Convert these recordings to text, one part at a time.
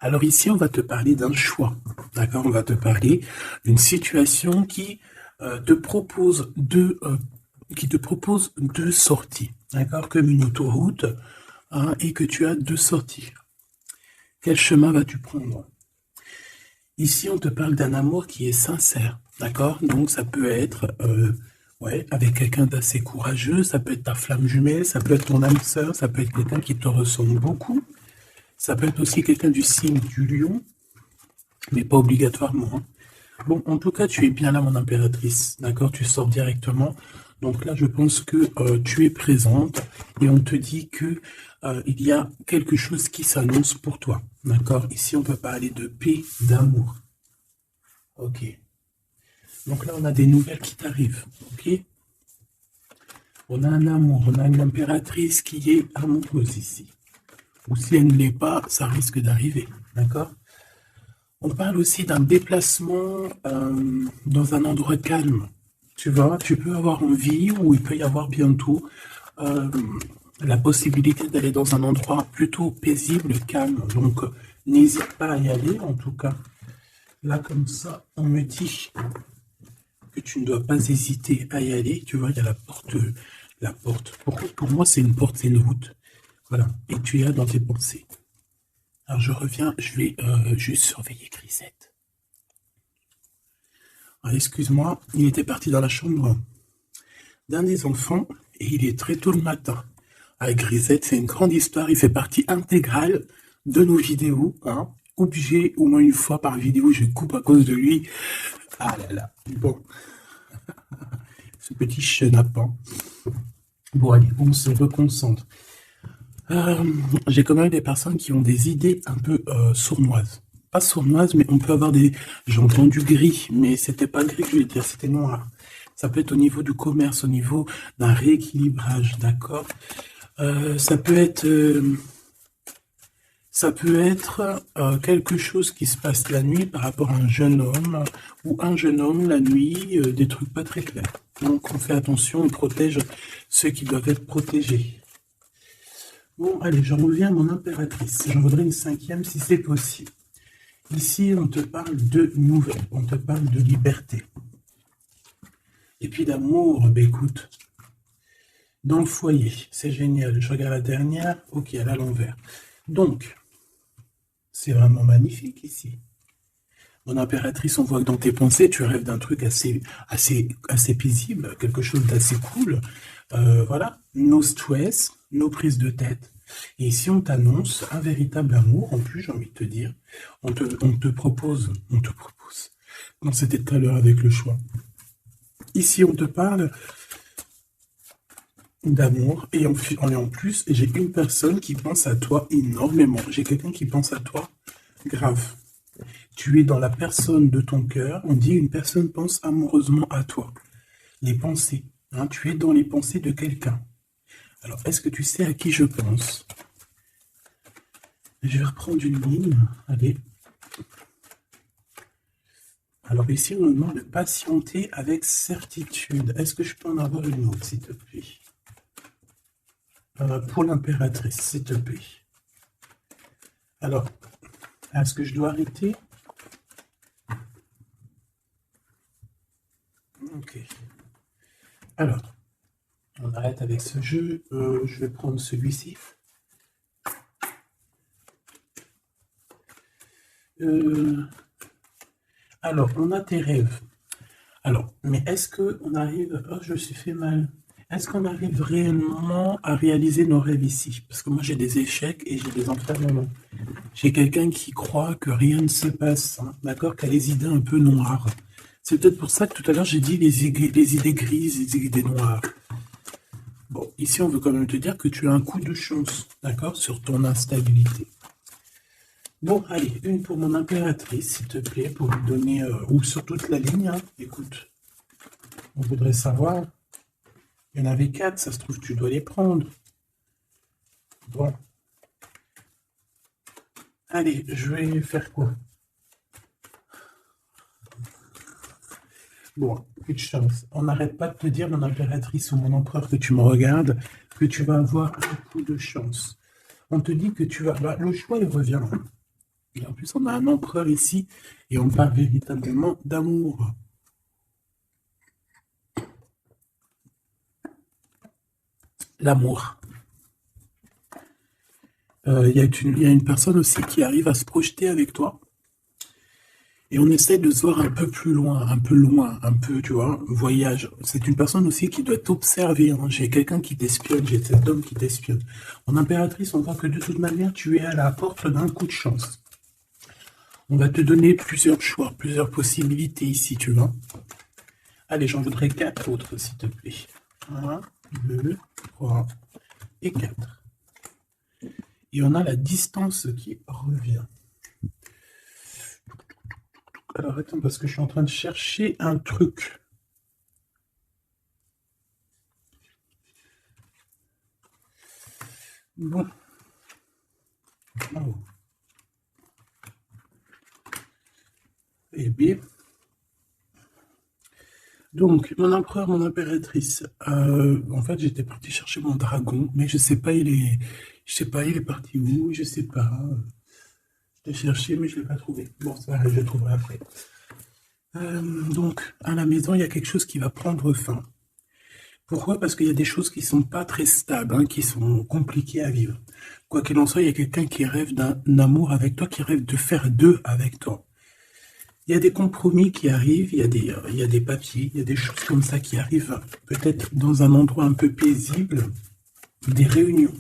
Alors ici, on va te parler d'un choix, d'accord? On va te parler d'une situation te propose qui te propose deux sorties, d'accord? Comme une autoroute, hein, et que tu as deux sorties. Quel chemin vas-tu prendre? Ici, on te parle d'un amour qui est sincère, d'accord? Donc, ça peut être ouais, avec quelqu'un d'assez courageux, ça peut être ta flamme jumelle, ça peut être ton âme sœur, ça peut être quelqu'un qui te ressemble beaucoup, ça peut être aussi quelqu'un du signe du lion, mais pas obligatoirement, hein. Bon, en tout cas, tu es bien là, mon impératrice, d'accord? Tu sors directement. Donc là, je pense que tu es présente et on te dit que il y a quelque chose qui s'annonce pour toi, d'accord? Ici, on peut parler de paix, d'amour. Ok. Donc là, on a des nouvelles qui t'arrivent, ok? On a un amour, on a une impératrice qui est amoureuse ici. Ou si elle ne l'est pas, ça risque d'arriver, d'accord? On parle aussi d'un déplacement dans un endroit calme. Tu vois, tu peux avoir envie, ou il peut y avoir bientôt euh, la possibilité d'aller dans un endroit plutôt paisible, calme. Donc, n'hésite pas à y aller, en tout cas. Là, comme ça, on me dit que tu ne dois pas hésiter à y aller. Tu vois, il y a la porte. La porte. Pour moi, c'est une porte, c'est une route. Voilà. Et tu es là dans tes pensées. Alors, je reviens, je vais juste surveiller Grisette. Alors, excuse-moi, il était parti dans la chambre d'un des enfants et il est très tôt le matin. Avec Grisette, c'est une grande histoire, il fait partie intégrale de nos vidéos, hein. Obligé, au moins une fois par vidéo, je coupe à cause de lui. Ah là là, bon, ce petit chenapan. Bon, allez, on se reconcentre. J'ai quand même des personnes qui ont des idées un peu sournoises. Pas sournoises, mais on peut avoir des... J'ai entendu gris, mais c'était pas gris que je voulais dire, c'était noir. Ça peut être au niveau du commerce, au niveau d'un rééquilibrage, d'accord? Ça peut être... quelque chose qui se passe la nuit par rapport à un jeune homme, ou un jeune homme la nuit, des trucs pas très clairs. Donc on fait attention, on protège ceux qui doivent être protégés. Bon, allez, j'en reviens à mon impératrice. J'en voudrais une cinquième si c'est possible. Ici, on te parle de nouvelles, on te parle de liberté. Et puis d'amour, ben écoute, dans le foyer, c'est génial. Je regarde la dernière, ok, elle est à l'envers. Donc, c'est vraiment magnifique ici. Mon impératrice, on voit que dans tes pensées, tu rêves d'un truc assez paisible, quelque chose d'assez cool. Voilà, no stress, no prise de tête. Et ici, on t'annonce un véritable amour. En plus, j'ai envie de te dire, on te propose. Non, c'était tout à l'heure avec le choix. Ici, on te parle d'amour et en plus, j'ai une personne qui pense à toi énormément. J'ai quelqu'un qui pense à toi grave. Tu es dans la personne de ton cœur. On dit une personne pense amoureusement à toi. Les pensées, hein, tu es dans les pensées de quelqu'un. Alors, est-ce que tu sais à qui je pense? Je vais reprendre une ligne. Allez. Alors ici, on nous demande de patienter avec certitude. Est-ce que je peux en avoir une autre, s'il te plaît? Pour l'impératrice, s'il te plaît. Alors, est-ce que je dois arrêter? Ok. Alors, on arrête avec ce jeu. Je vais prendre celui-ci. Alors, on a tes rêves. Alors, mais est-ce qu'on arrive... Oh, je me suis fait mal. Est-ce qu'on arrive réellement à réaliser nos rêves ici? Parce que moi, j'ai des échecs et j'ai des enfermements. J'ai quelqu'un qui croit que rien ne se passe, hein, d'accord? Qui a les idées un peu noires. C'est peut-être pour ça que tout à l'heure, j'ai dit les idées grises, les idées noires. Bon, ici, on veut quand même te dire que tu as un coup de chance, d'accord? Sur ton instabilité. Bon, allez, une pour mon impératrice, s'il te plaît, pour lui donner... ou sur toute la ligne, hein. Écoute, on voudrait savoir... Il y en avait 4, ça se trouve, tu dois les prendre. Bon. Allez, je vais faire quoi? Bon, plus de chance. On n'arrête pas de te dire, mon impératrice ou mon empereur, que tu me regardes, que tu vas avoir un coup de chance. On te dit que tu vas... Bah, le choix, il revient. Et en plus, on a un empereur ici, et on parle véritablement d'amour. L'amour. Il y a une personne aussi qui arrive à se projeter avec toi. Et on essaie de se voir un peu plus loin, un peu, tu vois, voyage. C'est une personne aussi qui doit t'observer, hein. J'ai quelqu'un qui t'espionne, j'ai cet homme qui t'espionne. En impératrice, on voit que de toute manière, tu es à la porte d'un coup de chance. On va te donner plusieurs choix, plusieurs possibilités ici, tu vois. Allez, j'en voudrais 4 autres, s'il te plaît. 1, 2, 3 et 4. Et on a la distance qui revient. Alors attends, parce que je suis en train de chercher un truc. Bon. Oh. Et bien. Donc, mon empereur, mon impératrice. En fait, j'étais parti chercher mon dragon, mais je sais pas, il est parti où, je sais pas. Je l'ai cherché, mais je l'ai pas trouvé. Bon, ça va, je le trouverai après. Donc, à la maison, il y a quelque chose qui va prendre fin. Pourquoi? Parce qu'il y a des choses qui sont pas très stables, hein, qui sont compliquées à vivre. Quoi qu'il en soit, il y a quelqu'un qui rêve d'un amour avec toi, qui rêve de faire deux avec toi. Il y a des compromis qui arrivent, il y a des papiers, il y a des choses comme ça qui arrivent, peut-être dans un endroit un peu paisible, des réunions.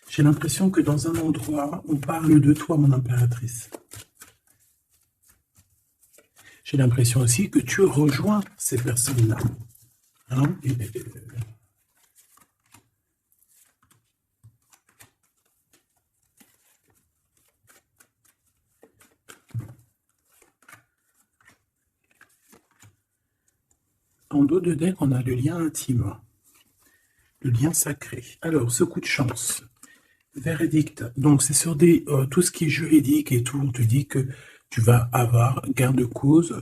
J'ai l'impression que dans un endroit, on parle de toi, mon impératrice. J'ai l'impression aussi que tu rejoins ces personnes-là. Hein? En dos de deck, on a le lien intime, le lien sacré. Alors, ce coup de chance, verdict. Donc, c'est sur tout ce qui est juridique et tout. On te dit que tu vas avoir gain de cause,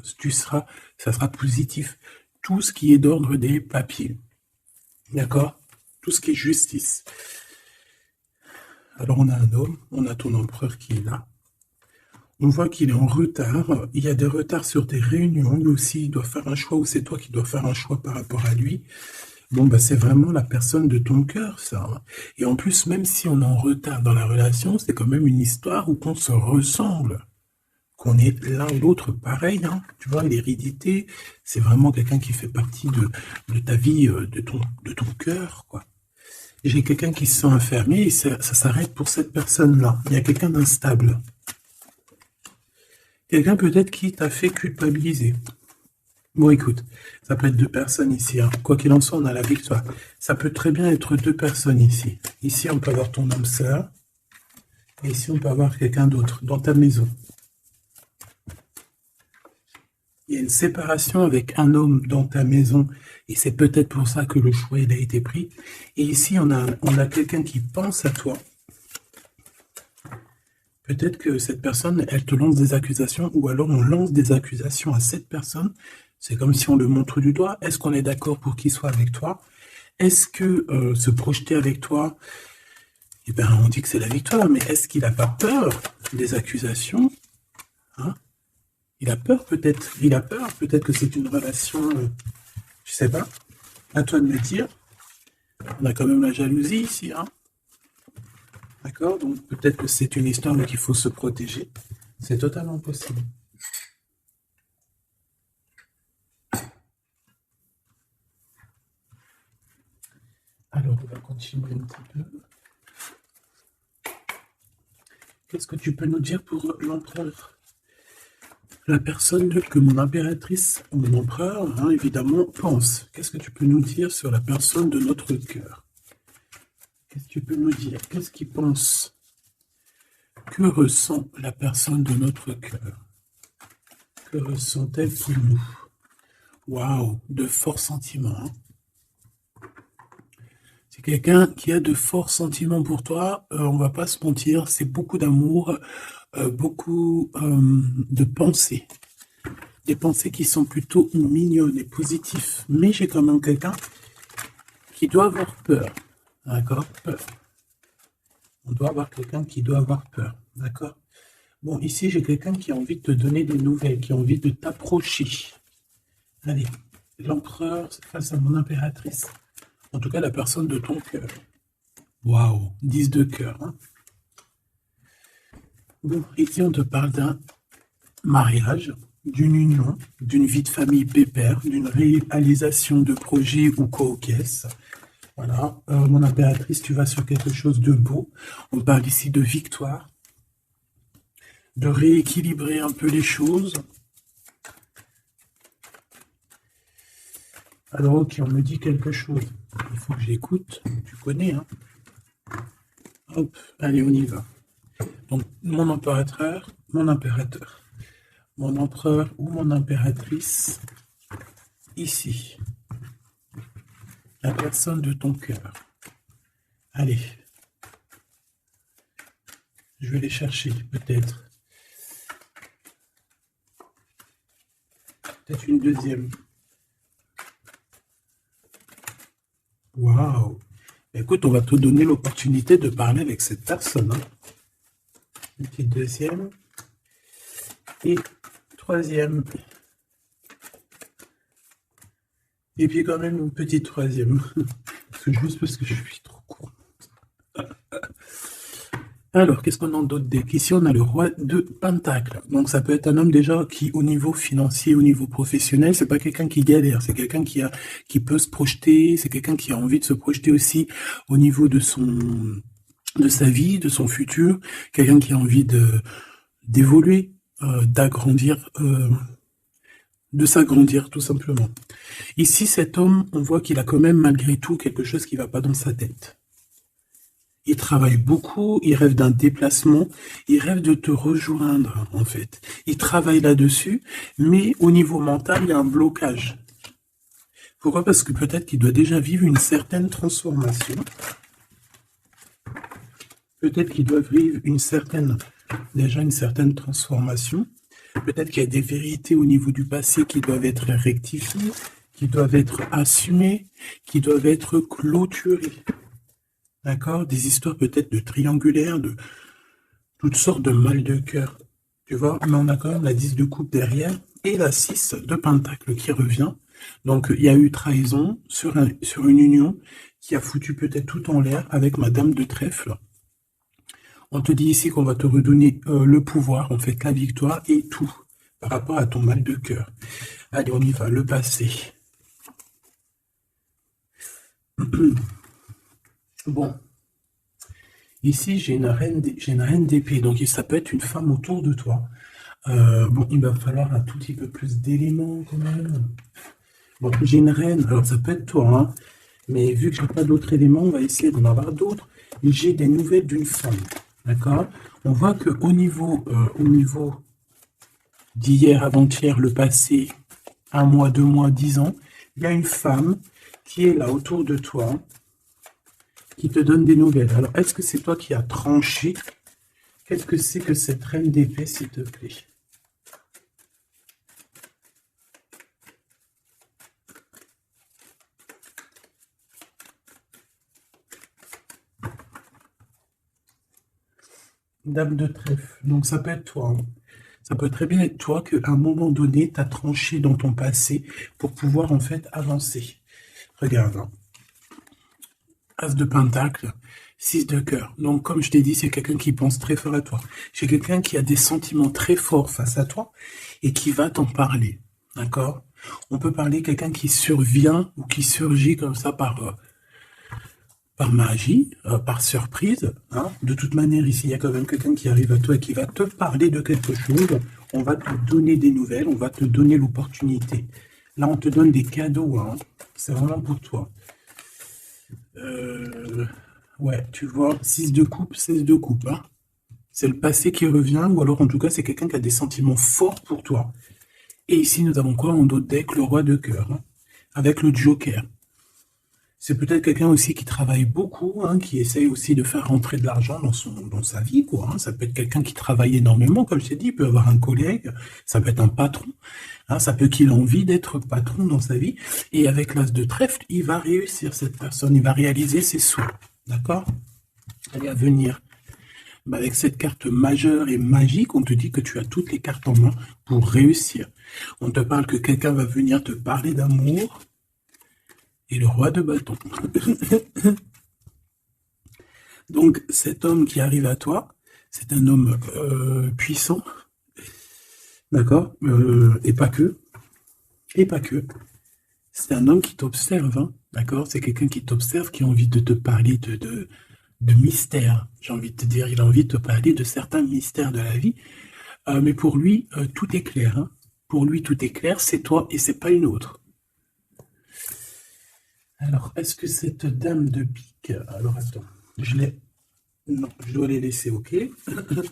ça sera positif. Tout ce qui est d'ordre des papiers. D'accord? Tout ce qui est justice. Alors, on a un homme, on a ton empereur qui est là. On voit qu'il est en retard. Il y a des retards sur tes réunions. Lui aussi, il doit faire un choix, ou c'est toi qui dois faire un choix par rapport à lui. Bon, bah, c'est vraiment la personne de ton cœur, ça. Et en plus, même si on est en retard dans la relation, c'est quand même une histoire où qu'on se ressemble, qu'on est l'un ou l'autre pareil, hein. Tu vois, l'hérédité, c'est vraiment quelqu'un qui fait partie de ta vie, de ton cœur, quoi. Et j'ai quelqu'un qui se sent enfermé et ça s'arrête pour cette personne-là. Il y a quelqu'un d'instable. Quelqu'un peut-être qui t'a fait culpabiliser. Bon, écoute, ça peut être deux personnes ici, hein. Quoi qu'il en soit, on a la victoire. Ça peut très bien être deux personnes ici. Ici, on peut avoir ton âme sœur. Et ici, on peut avoir quelqu'un d'autre dans ta maison. Il y a une séparation avec un homme dans ta maison. Et c'est peut-être pour ça que le choix il a été pris. Et ici, on a quelqu'un qui pense à toi. Peut-être que cette personne, elle te lance des accusations, ou alors on lance des accusations à cette personne. C'est comme si on le montre du doigt. Est-ce qu'on est d'accord pour qu'il soit avec toi? Est-ce que se projeter avec toi, eh ben, on dit que c'est la victoire, mais est-ce qu'il n'a pas peur des accusations, hein? Il a peur peut-être. Il a peur peut-être que c'est une relation, je sais pas. À toi de me dire. On a quand même la jalousie ici, hein? D'accord? Donc peut-être que c'est une histoire qu'il faut se protéger. C'est totalement possible. Alors, on va continuer un petit peu. Qu'est-ce que tu peux nous dire pour l'empereur? La personne que mon impératrice, ou mon empereur, hein, évidemment, pense. Qu'est-ce que tu peux nous dire sur la personne de notre cœur? Qu'est-ce que tu peux nous dire? Qu'est-ce qu'il pense? Que ressent la personne de notre cœur? Que ressent-elle pour nous? Waouh, de forts sentiments. Hein. C'est quelqu'un qui a de forts sentiments pour toi. On va pas se mentir, c'est beaucoup d'amour, beaucoup de pensées. Des pensées qui sont plutôt mignonnes et positives. Mais j'ai quand même quelqu'un qui doit avoir peur. D'accord? Peur. On doit avoir quelqu'un qui doit avoir peur. D'accord? Bon, ici, j'ai quelqu'un qui a envie de te donner des nouvelles, qui a envie de t'approcher. Allez, l'empereur face à mon impératrice. En tout cas, la personne de ton cœur. Waouh, 10 de cœur. Hein. Bon, ici, on te parle d'un mariage, d'une union, d'une vie de famille pépère, d'une réalisation de projet ou co-caisse. Voilà, mon impératrice, tu vas sur quelque chose de beau. On parle ici de victoire, de rééquilibrer un peu les choses. Alors, ok, on me dit quelque chose. Il faut que j'écoute. Tu connais, hein? Hop, allez, on y va. Donc, mon impérateur, mon empereur ou mon impératrice, ici. La personne de ton cœur. Allez. Je vais les chercher, peut-être. Peut-être une deuxième. Waouh! Écoute, on va te donner l'opportunité de parler avec cette personne. Hein. Une petite deuxième. Et troisième. Et puis quand même une petite troisième. Juste parce que je suis trop con. Alors, qu'est-ce qu'on a d'autre deck? Ici, on a le roi de Pentacle. Donc, ça peut être un homme déjà qui, au niveau financier, au niveau professionnel, c'est pas quelqu'un qui galère. C'est quelqu'un qui peut se projeter. C'est quelqu'un qui a envie de se projeter aussi au niveau de sa vie, de son futur. Quelqu'un qui a envie d'évoluer, d'agrandir, de s'agrandir, tout simplement. Ici, cet homme, on voit qu'il a quand même, malgré tout, quelque chose qui va pas dans sa tête. Il travaille beaucoup, il rêve d'un déplacement, il rêve de te rejoindre, en fait. Il travaille là-dessus, mais au niveau mental, il y a un blocage. Pourquoi? Parce que peut-être qu'il doit déjà vivre une certaine transformation. Peut-être qu'il doit vivre une certaine transformation. Peut-être qu'il y a des vérités au niveau du passé qui doivent être rectifiées, qui doivent être assumées, qui doivent être clôturées. D'accord? Des histoires peut-être de triangulaires, de toutes sortes de mal de cœur. Tu vois? Mais on a quand même la 10 de coupe derrière et la 6 de pentacle qui revient. Donc, il y a eu trahison sur une union qui a foutu peut-être tout en l'air avec Madame de Trèfle. On te dit ici qu'on va te redonner le pouvoir, en fait, la victoire et tout par rapport à ton mal de cœur. Allez, on y va. Le passé. Bon, ici j'ai une reine d'épée, donc ça peut être une femme autour de toi. Bon, il va falloir un tout petit peu plus d'éléments quand même. Bon, j'ai une reine, alors ça peut être toi, hein, mais vu que j'ai pas d'autres éléments, on va essayer d'en avoir d'autres. J'ai des nouvelles d'une femme, d'accord? On voit que au niveau d'hier, avant-hier, le passé, 1 mois, 2 mois, 10 ans, il y a une femme qui est là autour de toi, qui te donne des nouvelles. Alors, est-ce que c'est toi qui as tranché? Qu'est-ce que c'est que cette reine d'épée, s'il te plaît? Dame de trèfle. Donc, ça peut être toi. Hein. Ça peut très bien être toi qu'à un moment donné, tu as tranché dans ton passé pour pouvoir, en fait, avancer. Regarde. Hein. As de pentacle, 6 de cœur. Donc, comme je t'ai dit, c'est quelqu'un qui pense très fort à toi. C'est quelqu'un qui a des sentiments très forts face à toi et qui va t'en parler. D'accord? On peut parler de quelqu'un qui survient ou qui surgit comme ça par magie, par surprise. Hein. De toute manière, ici, il y a quand même quelqu'un qui arrive à toi et qui va te parler de quelque chose. On va te donner des nouvelles, on va te donner l'opportunité. Là, on te donne des cadeaux. Hein. C'est vraiment pour toi. Ouais, tu vois, 6 de coupe, 16 de coupe. Hein. C'est le passé qui revient, ou alors en tout cas, c'est quelqu'un qui a des sentiments forts pour toi. Et ici, nous avons quoi en d'autres deck? Le roi de cœur, hein, avec le joker. C'est peut-être quelqu'un aussi qui travaille beaucoup, hein, qui essaye aussi de faire rentrer de l'argent dans sa vie, quoi. Hein. Ça peut être quelqu'un qui travaille énormément, comme je t'ai dit, il peut avoir un collègue, ça peut être un patron, hein, ça peut qu'il ait envie d'être patron dans sa vie. Et avec l'as de trèfle, il va réussir, cette personne, il va réaliser ses souhaits. D'accord? Allez, à venir. Bah, avec cette carte majeure et magique, on te dit que tu as toutes les cartes en main pour réussir. On te parle que quelqu'un va venir te parler d'amour. Et le roi de bâton. Donc, cet homme qui arrive à toi, c'est un homme puissant, d'accord, et pas que. Et pas que. C'est un homme qui t'observe, hein, d'accord. C'est quelqu'un qui t'observe, qui a envie de te parler de mystères. J'ai envie de te dire, il a envie de te parler de certains mystères de la vie. Mais pour lui, tout est clair. Hein. Pour lui, tout est clair. C'est toi et c'est pas une autre. Alors, est-ce que cette dame de pique... Alors, attends, je l'ai... Non, je dois les laisser, ok.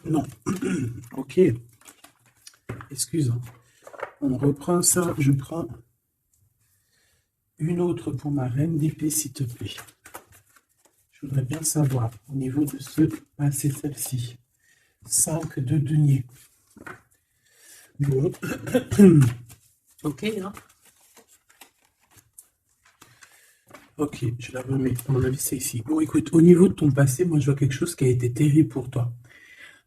Non, ok. Excuse. On reprend ça, je prends une autre pour ma reine d'épée, s'il te plaît. Je voudrais bien savoir, au niveau de ce... Ah, c'est celle-ci. 5 de denier. Bon. Ok, hein. Ok, je la remets. À mon avis, c'est ici. Bon, écoute, au niveau de ton passé, moi, je vois quelque chose qui a été terrible pour toi.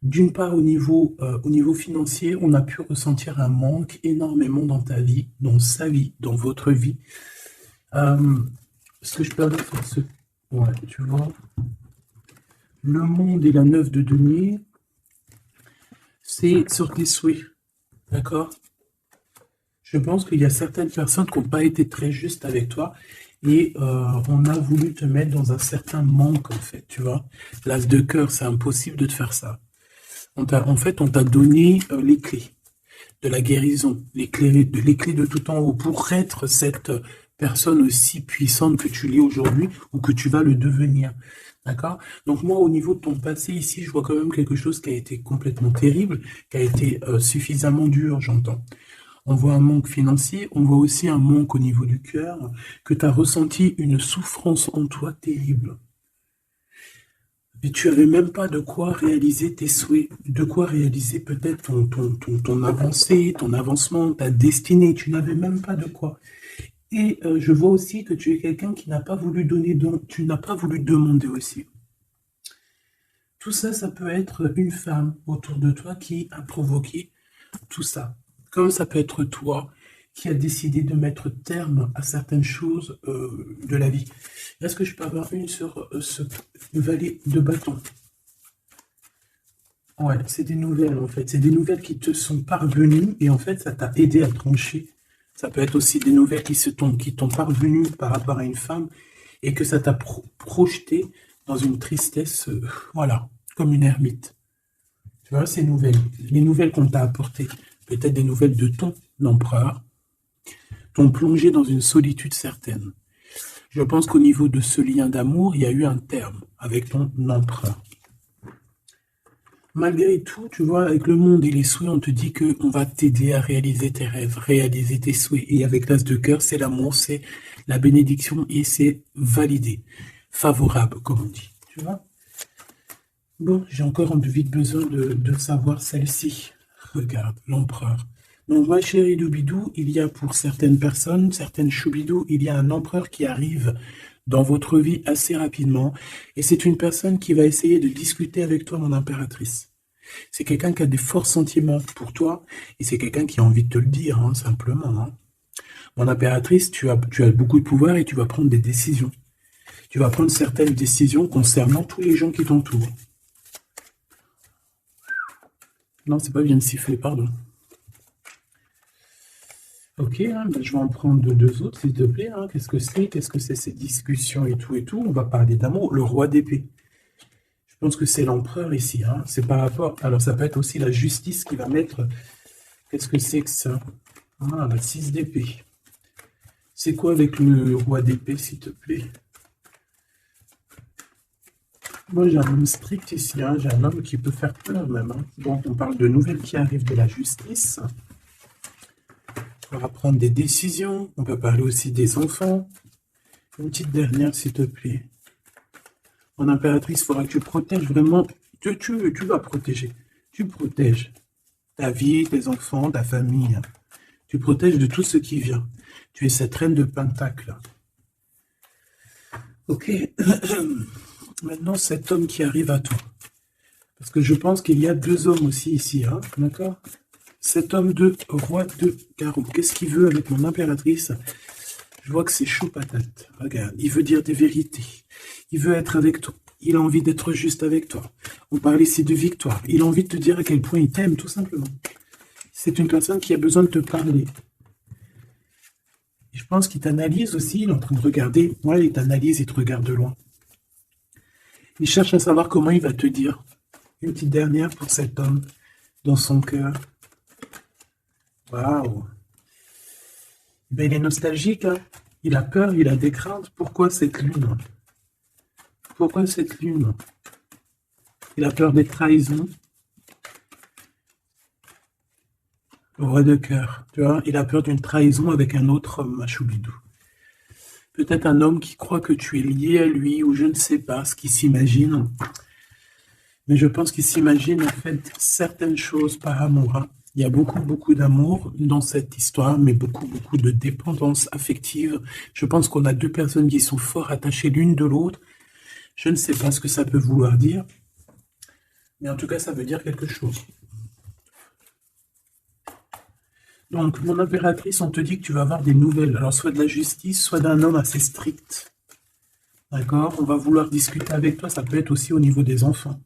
D'une part, au niveau financier, on a pu ressentir un manque énormément dans ta vie, dans sa vie, dans votre vie. Ce que je peux avoir sur ce... Ouais, tu vois. Le monde et la 9 de denier, c'est sur tes souhaits. D'accord? Je pense qu'il y a certaines personnes qui n'ont pas été très justes avec toi. Et on a voulu te mettre dans un certain manque, en fait, tu vois. L'as de cœur, c'est impossible de te faire ça. En fait, on t'a donné les clés de la guérison, les clés de tout en haut, pour être cette personne aussi puissante que tu l'es aujourd'hui ou que tu vas le devenir. D'accord? Donc moi, au niveau de ton passé ici, je vois quand même quelque chose qui a été complètement terrible, qui a été suffisamment dur, j'entends. On voit un manque financier, on voit aussi un manque au niveau du cœur, que tu as ressenti une souffrance en toi terrible. Et tu n'avais même pas de quoi réaliser tes souhaits, de quoi réaliser peut-être ton avancée, ton avancement, ta destinée, tu n'avais même pas de quoi. Et je vois aussi que tu es quelqu'un qui n'a pas voulu donner, donc tu n'as pas voulu demander aussi. Tout ça, ça peut être une femme autour de toi qui a provoqué tout ça. Comme ça peut être toi qui a décidé de mettre terme à certaines choses de la vie. Est-ce que je peux avoir une sur ce valet de bâton? Ouais, c'est des nouvelles en fait. C'est des nouvelles qui te sont parvenues et en fait, ça t'a aidé à trancher. Ça peut être aussi des nouvelles qui t'ont parvenues par rapport à une femme et que ça t'a projeté dans une tristesse, voilà, comme une ermite. Tu vois, ces nouvelles, les nouvelles qu'on t'a apportées, peut-être des nouvelles de ton empereur, t'ont plongé dans une solitude certaine. Je pense qu'au niveau de ce lien d'amour, il y a eu un terme avec ton empereur. Malgré tout, tu vois, avec le monde et les souhaits, on te dit qu'on va t'aider à réaliser tes rêves, réaliser tes souhaits. Et avec l'as de cœur, c'est l'amour, c'est la bénédiction et c'est validé, favorable, comme on dit. Tu vois? Bon, j'ai encore vite besoin de savoir celle-ci. Regarde, l'empereur. Donc, ma chérie Doubidou, il y a pour certaines personnes, certaines choubidou, il y a un empereur qui arrive dans votre vie assez rapidement. Et c'est une personne qui va essayer de discuter avec toi, mon impératrice. C'est quelqu'un qui a des forts sentiments pour toi. Et c'est quelqu'un qui a envie de te le dire, hein, simplement. Hein. Mon impératrice, tu as beaucoup de pouvoir et tu vas prendre des décisions. Tu vas prendre certaines décisions concernant tous les gens qui t'entourent. Non, c'est pas bien de siffler, pardon. Ok, hein, ben je vais en prendre deux autres, s'il te plaît. Hein. Qu'est-ce que c'est? Qu'est-ce que c'est ces discussions et tout et tout? On va parler d'amour. Le roi d'épée. Je pense que c'est l'empereur ici. Hein. C'est par rapport... Alors, ça peut être aussi la justice qui va mettre... Qu'est-ce que c'est que ça? Ah, la 6 d'épée. C'est quoi avec le roi d'épée, s'il te plaît? Moi, j'ai un homme strict ici. Hein. J'ai un homme qui peut faire peur, même. Hein. Donc, on parle de nouvelles qui arrivent de la justice. On va prendre des décisions. On peut parler aussi des enfants. Une petite dernière, s'il te plaît. Mon impératrice, il faudra que tu protèges vraiment. Tu vas protéger. Tu protèges ta vie, tes enfants, ta famille. Tu protèges de tout ce qui vient. Tu es cette reine de Pentacle. Ok. Maintenant, cet homme qui arrive à toi. Parce que je pense qu'il y a deux hommes aussi ici, hein, d'accord? Cet homme de roi de carreau, qu'est-ce qu'il veut avec mon impératrice? Je vois que c'est chaud patate. Regarde, il veut dire des vérités. Il veut être avec toi. Il a envie d'être juste avec toi. On parle ici de victoire. Il a envie de te dire à quel point il t'aime, tout simplement. C'est une personne qui a besoin de te parler. Et je pense qu'il t'analyse aussi. Il est en train de regarder. Ouais, il t'analyse, il te regarde de loin. Il cherche à savoir comment il va te dire. Une petite dernière pour cet homme dans son cœur. Waouh! Ben, il est nostalgique, hein. Il a peur, il a des craintes. Pourquoi cette lune? Pourquoi cette lune? Il a peur des trahisons. Le roi de cœur, tu vois, il a peur d'une trahison avec un autre homme, à Choubidou. Peut-être un homme qui croit que tu es lié à lui, ou je ne sais pas ce qu'il s'imagine. Mais je pense qu'il s'imagine en fait certaines choses par amour, hein. Il y a beaucoup, beaucoup d'amour dans cette histoire, mais beaucoup, beaucoup de dépendance affective. Je pense qu'on a deux personnes qui sont fort attachées l'une de l'autre. Je ne sais pas ce que ça peut vouloir dire, mais en tout cas, ça veut dire quelque chose. Donc, mon impératrice, on te dit que tu vas avoir des nouvelles. Alors, soit de la justice, soit d'un homme assez strict. D'accord? On va vouloir discuter avec toi. Ça peut être aussi au niveau des enfants.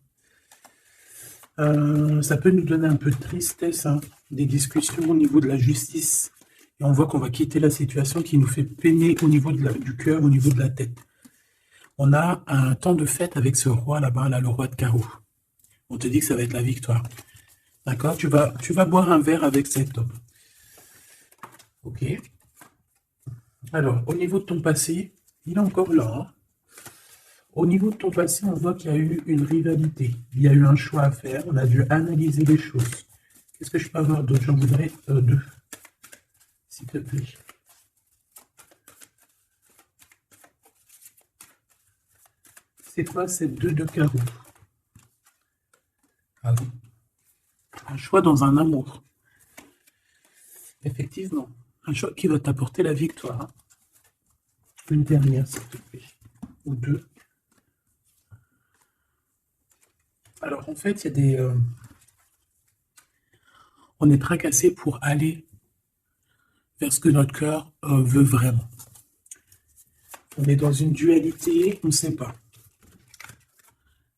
Ça peut nous donner un peu de tristesse, hein, des discussions au niveau de la justice. Et on voit qu'on va quitter la situation qui nous fait peiner au niveau du cœur, au niveau de la tête. On a un temps de fête avec ce roi là-bas, là, le roi de carreau. On te dit que ça va être la victoire. D'accord? Tu vas boire un verre avec cet homme. Ok. Alors, au niveau de ton passé, il est encore là, hein. Au niveau de ton passé, on voit qu'il y a eu une rivalité. Il y a eu un choix à faire. On a dû analyser les choses. Qu'est-ce que je peux avoir d'autre? J'en voudrais deux, s'il te plaît. C'est quoi ces deux de carreau? Ah oui. Un choix dans un amour. Effectivement. Un choix qui va t'apporter la victoire. Une dernière, s'il te plaît. Ou deux. Alors, en fait, il y a des... on est tracassé pour aller vers ce que notre cœur veut vraiment. On est dans une dualité, on ne sait pas.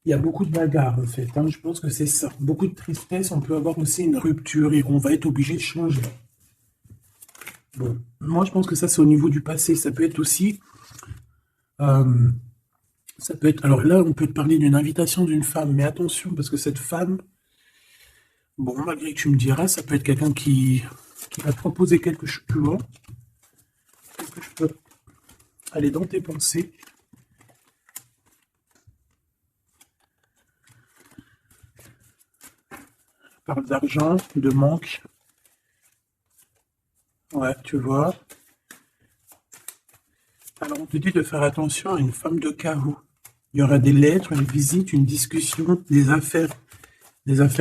Il y a beaucoup de bagarres, en fait, hein. Je pense que c'est ça. Beaucoup de tristesse, on peut avoir aussi une rupture et on va être obligé de changer. Bon, moi, je pense que ça, c'est au niveau du passé. Ça peut être aussi... ça peut être... Alors là, on peut te parler d'une invitation d'une femme, mais attention, parce que cette femme, bon, malgré que tu me diras, ça peut être quelqu'un qui va te proposer quelque chose plus loin. Est-ce que je peux aller dans tes pensées? On parle d'argent, de manque. Ouais, tu vois. Alors, on te dit de faire attention à une femme de carreau. Il y aura des lettres, une visite, une discussion, des affaires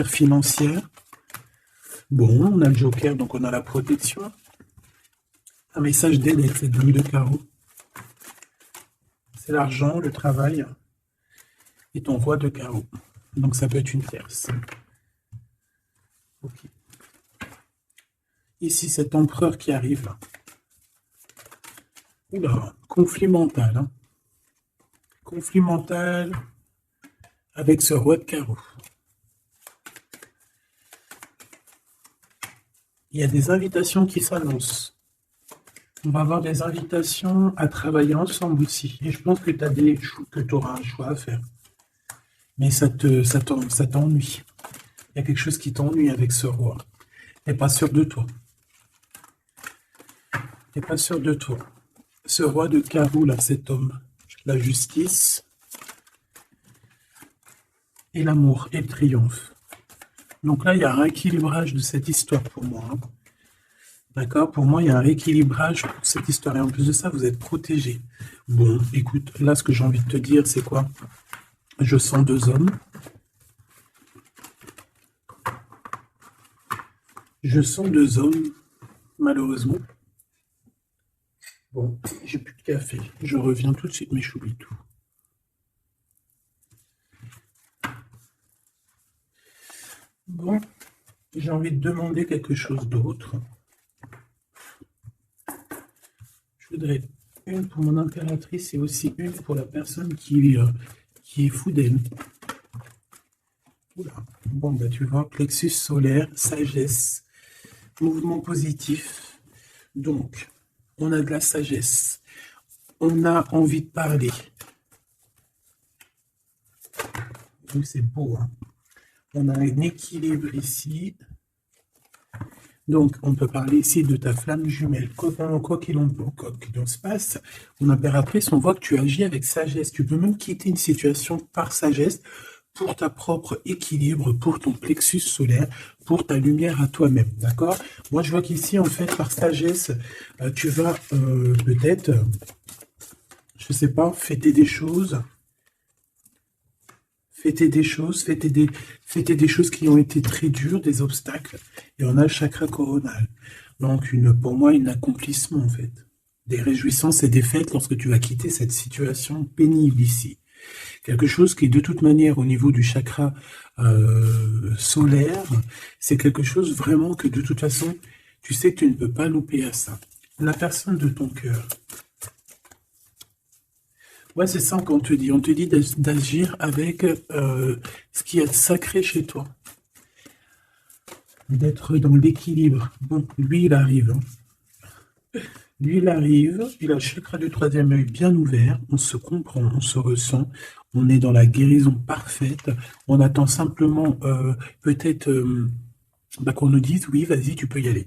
financières. Bon, on a le joker, donc on a la protection. Un message d'aide avec cette dame de carreau. C'est l'argent, le travail et ton roi de carreau. Donc ça peut être une tierce. Ok. Ici, cet empereur qui arrive là. Oula, conflit mental, hein. Conflit mental avec ce roi de carreau. Il y a des invitations qui s'annoncent. On va avoir des invitations à travailler ensemble aussi. Et je pense que tu auras un choix à faire. Mais ça t'ennuie. Il y a quelque chose qui t'ennuie avec ce roi. Tu n'es pas sûr de toi. Tu n'es pas sûr de toi. Ce roi de carreau, là, cet homme, la justice et l'amour et le triomphe. Donc là, il y a un rééquilibrage de cette histoire pour moi, hein. D'accord? Pour moi, il y a un rééquilibrage pour cette histoire. Et en plus de ça, vous êtes protégés. Bon, écoute, là, ce que j'ai envie de te dire, c'est quoi? Je sens deux hommes. Je sens deux hommes, malheureusement. Bon, j'ai plus de café. Je reviens tout de suite, mes choubitous. Bon, j'ai envie de demander quelque chose d'autre. Je voudrais une pour mon impératrice et aussi une pour la personne qui est fou d'elle. Oula. Bon, bah tu vois, plexus solaire, sagesse, mouvement positif. Donc, on a de la sagesse. On a envie de parler. Donc, c'est beau, hein. On a un équilibre ici. Donc, on peut parler ici de ta flamme jumelle. Quoi qu'il en se passe, mon impératrice, on voit que tu agis avec sagesse. Tu peux même quitter une situation par sagesse pour ta propre équilibre, pour ton plexus solaire, pour ta lumière à toi-même, d'accord? Moi, je vois qu'ici, en fait, par sagesse, tu vas peut-être, je sais pas, fêter des choses, fêter des choses qui ont été très dures, des obstacles, et on a le chakra coronal. Donc, pour moi, un accomplissement, en fait. Des réjouissances et des fêtes lorsque tu vas quitter cette situation pénible ici. Quelque chose qui, de toute manière, au niveau du chakra solaire, c'est quelque chose vraiment que, de toute façon, tu sais que tu ne peux pas louper à ça. La personne de ton cœur. Ouais, c'est ça qu'on te dit. On te dit d'agir avec ce qui est sacré chez toi. D'être dans l'équilibre. Bon, lui, il arrive. Lui, il arrive, il a le chakra du troisième œil bien ouvert, on se comprend, on se ressent, on est dans la guérison parfaite, on attend simplement peut-être qu'on nous dise, oui, vas-y, tu peux y aller.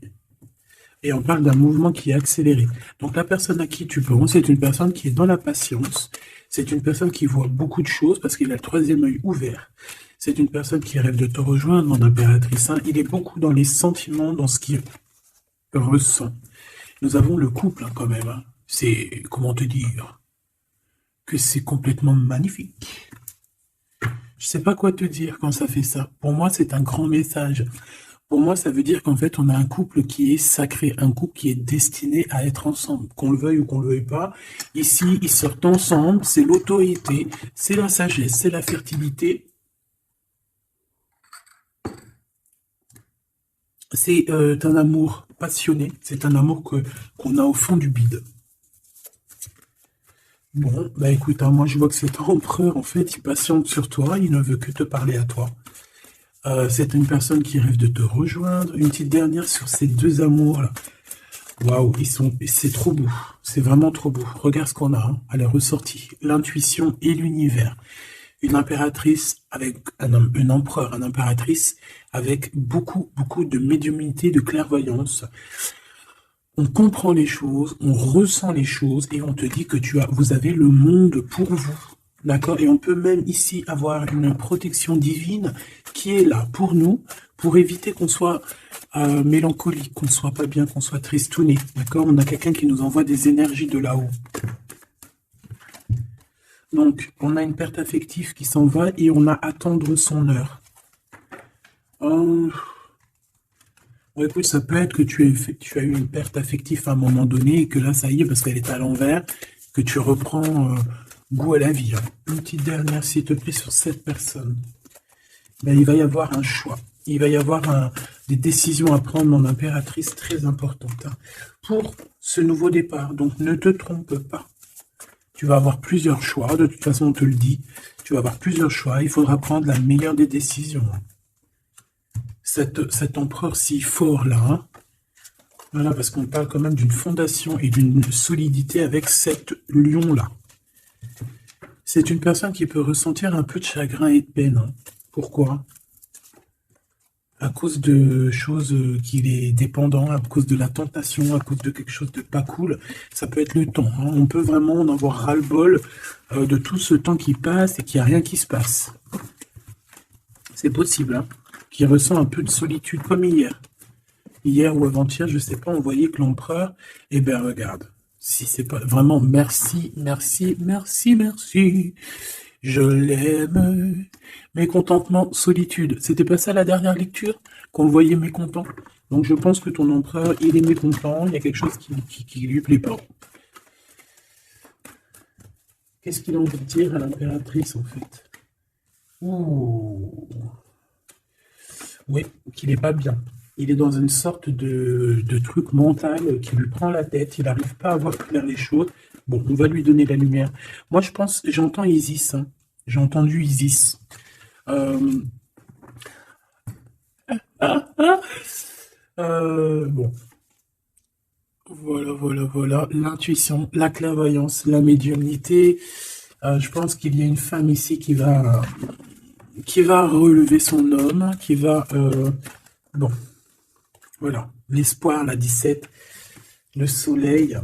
Et on parle d'un mouvement qui est accéléré. Donc la personne à qui tu penses, c'est une personne qui est dans la patience, c'est une personne qui voit beaucoup de choses parce qu'il a le troisième œil ouvert. C'est une personne qui rêve de te rejoindre, mon impératrice. Hein. Il est beaucoup dans les sentiments, dans ce qu'il ressent. Nous avons le couple hein, quand même. Hein. C'est, comment te dire, que c'est complètement magnifique. Je sais pas quoi te dire quand ça fait ça. Pour moi, c'est un grand message. Pour moi, ça veut dire qu'en fait, on a un couple qui est sacré, un couple qui est destiné à être ensemble, qu'on le veuille ou qu'on le veuille pas. Ici, ils sortent ensemble, c'est l'autorité, c'est la sagesse, c'est la fertilité. C'est un amour passionné, c'est un amour qu'on a au fond du bide. Bon, bah écoute, hein, moi je vois que cet empereur, en fait, il patiente sur toi, il ne veut que te parler à toi. C'est une personne qui rêve de te rejoindre. Une petite dernière sur ces deux amours-là. Waouh, c'est trop beau. C'est vraiment trop beau. Regarde ce qu'on a, hein, à la ressortie. L'intuition et l'univers. Une impératrice avec un empereur, une impératrice avec beaucoup de médiumnité, de clairvoyance. On comprend les choses, on ressent les choses et on te dit que vous avez le monde pour vous. D'accord? Et on peut même ici avoir une protection divine qui est là pour nous, pour éviter qu'on soit mélancolique, qu'on ne soit pas bien, qu'on soit tristouné. D'accord? On a quelqu'un qui nous envoie des énergies de là-haut. Donc, on a une perte affective qui s'en va et on a à attendre son heure. Bon, écoute, ça peut être que tu as eu une perte affective à un moment donné et que là, ça y est, parce qu'elle est à l'envers, que tu reprends goût à la vie. Hein. Une petite dernière, s'il te plaît, sur cette personne. Ben, il va y avoir un choix. Il va y avoir des décisions à prendre, mon impératrice, très importantes. Hein, pour ce nouveau départ. Donc, ne te trompe pas. Tu vas avoir plusieurs choix. De toute façon, on te le dit. Tu vas avoir plusieurs choix. Il faudra prendre la meilleure des décisions. Cet empereur si fort là, hein. Voilà, parce qu'on parle quand même d'une fondation et d'une solidité avec cet lion là. C'est une personne qui peut ressentir un peu de chagrin et de peine. Hein. Pourquoi? À cause de choses qu'il est dépendant, à cause de la tentation, à cause de quelque chose de pas cool. Ça peut être le temps. Hein. On peut vraiment en avoir ras-le-bol de tout ce temps qui passe et qu'il n'y a rien qui se passe. C'est possible, hein. Qui ressent un peu de solitude, comme hier. Hier ou avant-hier, je sais pas, on voyait que l'empereur, eh bien regarde, si c'est pas vraiment merci, je l'aime. Mécontentement, solitude. C'était pas ça la dernière lecture? Qu'on le voyait mécontent. Donc je pense que ton empereur, il est mécontent, il y a quelque chose qui lui plaît pas. Qu'est-ce qu'il a envie de dire à l'impératrice en fait? Ouh. Oui, qu'il n'est pas bien. Il est dans une sorte de truc mental qui lui prend la tête. Il n'arrive pas à voir clair les choses. Bon, on va lui donner la lumière. Moi, je pense, j'entends Isis, hein. J'ai entendu Isis. Euh, bon, voilà, voilà, voilà. L'intuition, la clairvoyance, la médiumnité. Je pense qu'il y a une femme ici qui va relever son homme, qui va... bon, voilà. L'espoir, la 17, le soleil.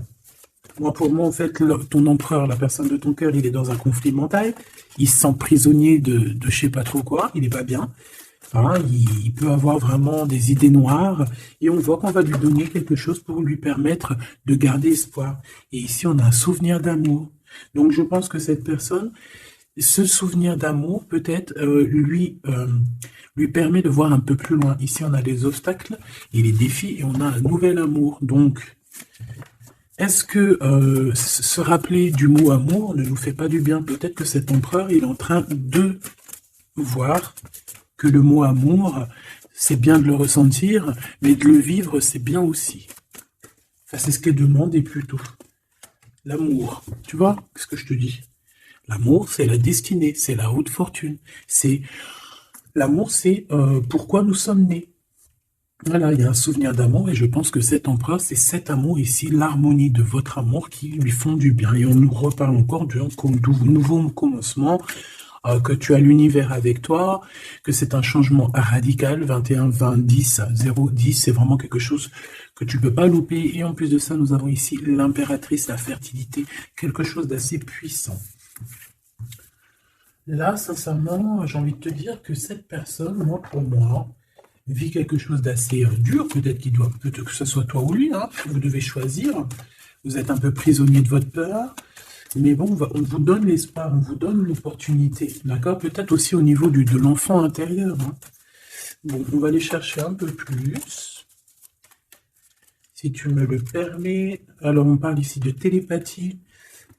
Moi, pour moi, en fait, ton empereur, la personne de ton cœur, il est dans un conflit mental. Il se sent prisonnier de je sais pas trop quoi. Il est pas bien. Hein, il peut avoir vraiment des idées noires. Et on voit qu'on va lui donner quelque chose pour lui permettre de garder espoir. Et ici, on a un souvenir d'amour. Donc, je pense que cette personne, ce souvenir d'amour, peut-être, lui permet de voir un peu plus loin. Ici, on a des obstacles et les défis et on a un nouvel amour. Donc, est-ce que se rappeler du mot amour ne nous fait pas du bien? Peut-être que cet empereur, il est en train de voir que le mot amour, c'est bien de le ressentir, mais de le vivre, c'est bien aussi. Enfin, c'est ce qu'est demandé plutôt. L'amour, tu vois ce que je te dis? L'amour, c'est la destinée, c'est la haute fortune. C'est l'amour, c'est pourquoi nous sommes nés. Voilà, il y a un souvenir d'amour et je pense que cet empereur, c'est cet amour ici, l'harmonie de votre amour qui lui font du bien. Et on nous reparle encore d'un nouveau commencement, que tu as l'univers avec toi, que c'est un changement radical, 21, 20, 10, 0, 10, c'est vraiment quelque chose que tu peux pas louper. Et en plus de ça, nous avons ici l'impératrice, la fertilité, quelque chose d'assez puissant. Là, sincèrement, j'ai envie de te dire que cette personne, moi, pour moi, vit quelque chose d'assez dur, peut-être que ce soit toi ou lui, hein, vous devez choisir, vous êtes un peu prisonnier de votre peur, mais bon, on vous donne l'espoir, on vous donne l'opportunité, d'accord? Peut-être aussi au niveau de l'enfant intérieur, hein. Bon, on va aller chercher un peu plus, si tu me le permets. Alors, on parle ici de télépathie,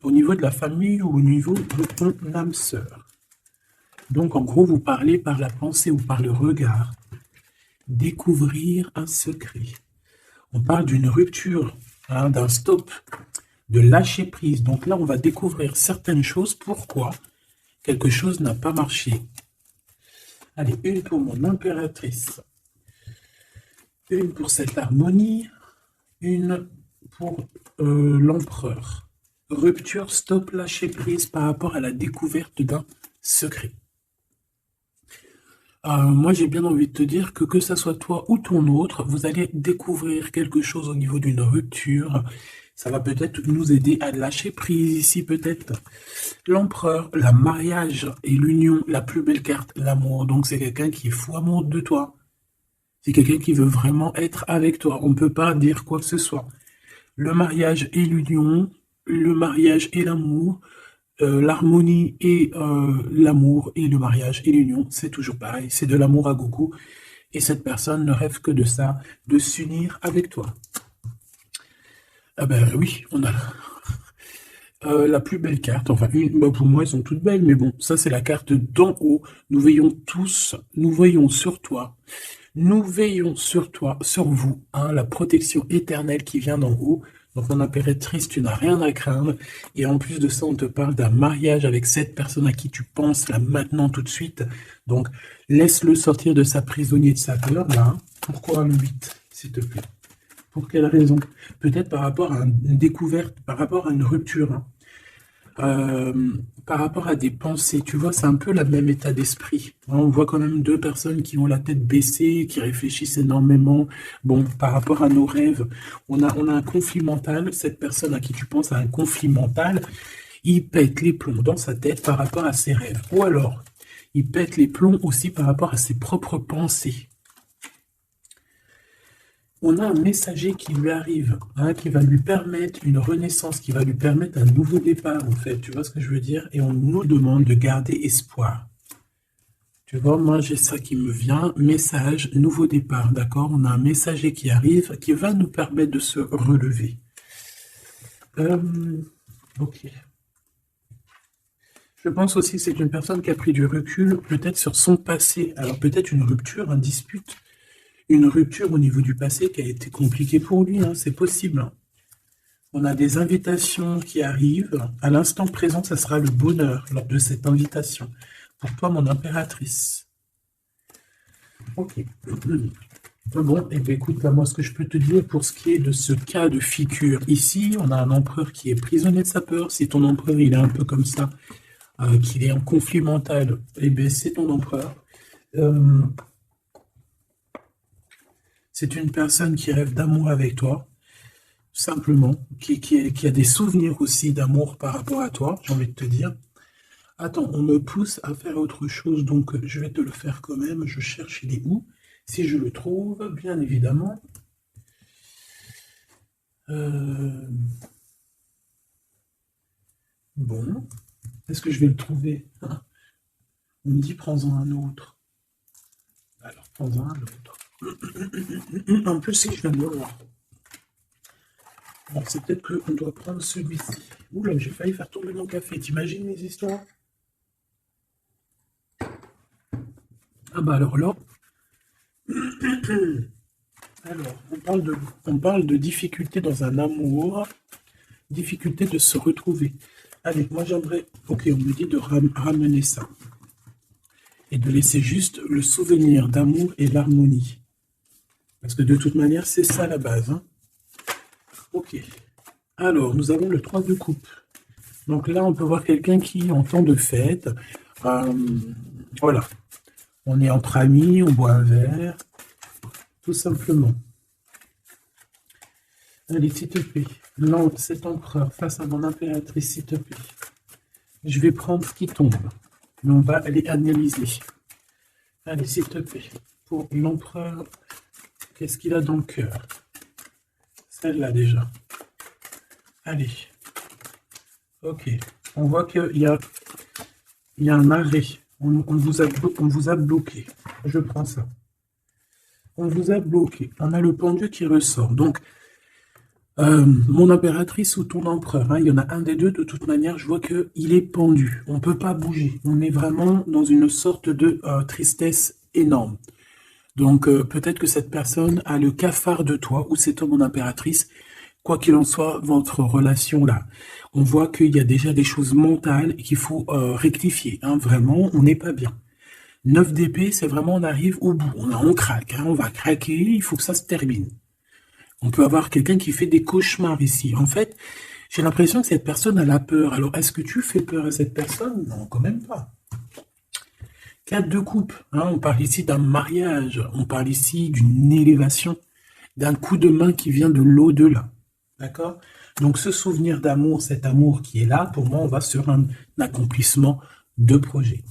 au niveau de la famille ou au niveau de ton âme sœur. Donc, en gros, vous parlez par la pensée ou par le regard. Découvrir un secret. On parle d'une rupture, hein, d'un stop, de lâcher prise. Donc là, on va découvrir certaines choses. Pourquoi quelque chose n'a pas marché? Allez, une pour mon impératrice. Une pour cette harmonie. Une pour l'empereur. Rupture, stop, lâcher prise par rapport à la découverte d'un secret. Moi, j'ai bien envie de te dire que ça soit toi ou ton autre, vous allez découvrir quelque chose au niveau d'une rupture. Ça va peut-être nous aider à lâcher prise ici, peut-être. L'empereur, le mariage et l'union, la plus belle carte, l'amour. Donc, c'est quelqu'un qui est fou amoureux de toi. C'est quelqu'un qui veut vraiment être avec toi. On ne peut pas dire quoi que ce soit. Le mariage et l'union, le mariage et l'amour, l'harmonie et l'amour et le mariage et l'union, c'est toujours pareil, c'est de l'amour à gogo. Et cette personne ne rêve que de ça, de s'unir avec toi. Ah ben oui, on a la plus belle carte, enfin pour moi elles sont toutes belles, mais bon, ça c'est la carte d'en haut. Nous veillons tous, nous veillons sur toi. Nous veillons sur toi, sur vous, hein, la protection éternelle qui vient d'en haut. Donc mon impératrice, tu n'as rien à craindre. Et en plus de ça, on te parle d'un mariage avec cette personne à qui tu penses là maintenant tout de suite. Donc laisse-le sortir de sa prisonnier de sa peur là. Hein. Pourquoi le 8, s'il te plaît? Pour quelle raison? Peut-être par rapport à une découverte, par rapport à une rupture. Hein. Par rapport à des pensées, tu vois, c'est un peu le même état d'esprit. On voit quand même deux personnes qui ont la tête baissée, qui réfléchissent énormément. Bon, par rapport à nos rêves, on a un conflit mental. Cette personne à qui tu penses a un conflit mental. Il pète les plombs dans sa tête par rapport à ses rêves. Ou alors, il pète les plombs aussi par rapport à ses propres pensées. On a un messager qui lui arrive, hein, qui va lui permettre une renaissance, qui va lui permettre un nouveau départ, en fait. Tu vois ce que je veux dire? Et on nous demande de garder espoir. Tu vois, moi, j'ai ça qui me vient. Message, nouveau départ, d'accord? On a un messager qui arrive, qui va nous permettre de se relever. Ok. Je pense aussi que c'est une personne qui a pris du recul, peut-être sur son passé. Alors peut-être une rupture, une dispute, une rupture au niveau du passé qui a été compliquée pour lui, hein, c'est possible. Hein. On a des invitations qui arrivent. À l'instant présent, ça sera le bonheur lors de cette invitation. Pour toi, mon impératrice. Ok. Bon, et bien écoute, là, moi, ce que je peux te dire pour ce qui est de ce cas de figure ici, on a un empereur qui est prisonnier de sa peur. Si ton empereur, il est un peu comme ça, qu'il est en conflit mental, eh bien, c'est ton empereur. C'est une personne qui rêve d'amour avec toi, simplement, qui a des souvenirs aussi d'amour par rapport à toi, j'ai envie de te dire. Attends, on me pousse à faire autre chose, donc je vais te le faire quand même. Je cherche, il est où? Si je le trouve, bien évidemment. Bon, est-ce que je vais le trouver? On me dit, prends-en un autre. Alors, prends-en un autre. En plus, si je viens de le voir. Bon, c'est peut-être qu'on doit prendre celui-ci. Oula, j'ai failli faire tomber mon café. T'imagines mes histoires? Ah bah alors là... Alors, on parle de difficulté dans un amour, difficulté de se retrouver. Allez, moi j'aimerais... Ok, on me dit de ramener ça. Et de laisser juste le souvenir d'amour et l'harmonie. Parce que de toute manière, c'est ça la base. Hein. Ok. Alors, nous avons le 3 de coupe. Donc là, on peut voir quelqu'un qui, en temps de fête, voilà. On est entre amis, on boit un verre, tout simplement. Allez, s'il te plaît. Non, cet empereur face à mon impératrice, s'il te plaît. Je vais prendre ce qui tombe. Mais on va aller analyser. Allez, s'il te plaît. Pour l'empereur, qu'est-ce qu'il a dans le cœur? Celle-là déjà. Allez. Ok. On voit qu'il y a un arrêt. On vous a bloqué. Je prends ça. On vous a bloqué. On a le pendu qui ressort. Donc, mon impératrice ou ton empereur, hein, il y en a un des deux, de toute manière, je vois qu'il est pendu. On ne peut pas bouger. On est vraiment dans une sorte de tristesse énorme. Donc, peut-être que cette personne a le cafard de toi, ou c'est toi, mon impératrice. Quoi qu'il en soit, votre relation là, on voit qu'il y a déjà des choses mentales qu'il faut rectifier. Hein, vraiment, on n'est pas bien. 9 d'épée, c'est vraiment on arrive au bout. On craque, hein, on va craquer, il faut que ça se termine. On peut avoir quelqu'un qui fait des cauchemars ici. En fait, j'ai l'impression que cette personne a la peur. Alors, est-ce que tu fais peur à cette personne? Non, quand même pas. 4 de coupe, hein, on parle ici d'un mariage, on parle ici d'une élévation, d'un coup de main qui vient de l'au-delà. D'accord? Donc ce souvenir d'amour, cet amour qui est là, pour moi, on va sur un accomplissement de projet.